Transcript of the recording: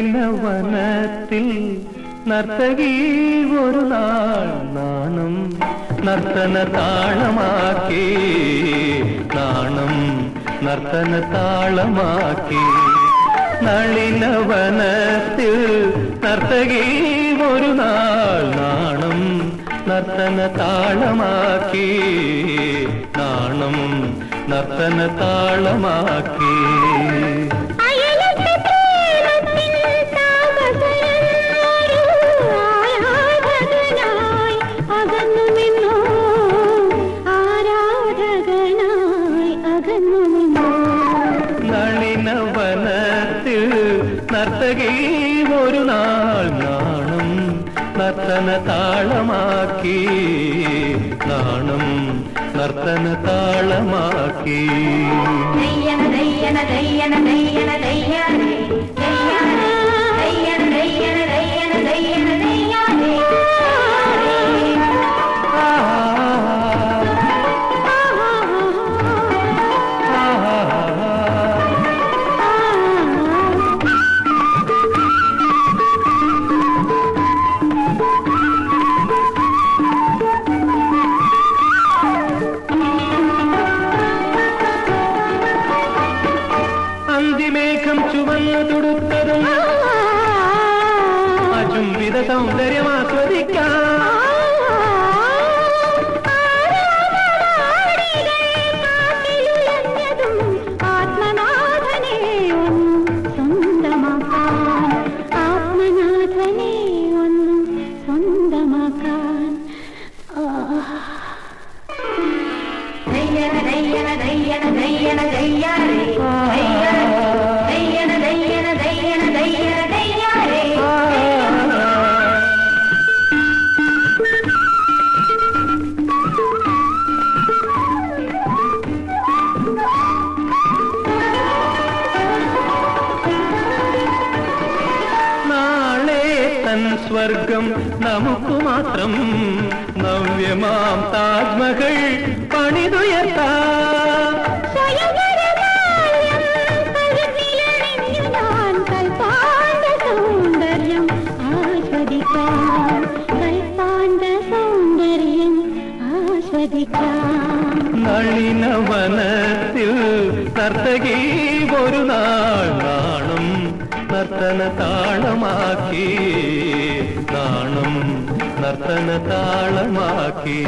നളിനവനത്തിൽ നർത്തകി ഒരു നാൾ നാണം നർത്തന താളമാക്കി നാണം നർത്തന താളമാക്കി നളിനവനത്തിൽ നർത്തകി ഒരു നാൾ നാണം നർത്തന താളമാക്കി നാണം നർത്തന താളമാക്കി നളിനവനത്തിൽ നർത്തകി ഒരു നാൾ നാണം നർത്തന താളമാക്കി നാണം നർത്തന താളമാക്കി മേഘം ചുവന്നു തുടുത്തതും അചുംബിത സൗന്ദര്യമാസ്വദിക്കാം ആത്മനാഥനെ സ്വന്തമാക്കാൻ ആത്മനാഥനെ ഒന്നും സ്വന്തമാക്കാൻ സ്വർഗം നമുക്ക് മാത്രം നവ്യമാം താജ്മഹൽ പണിതുയർത്താം സൗന്ദര്യം ആസ്വദിക്കാം കൽപ്പാന്ത സൗന്ദര്യം ആസ്വദിക്കാം നളിനവനത്തിൽ നർത്തകി ഒരു നാൾ നാണം നർത്തന താളമാക്കി നാണം നർത്തന താളമാക്കി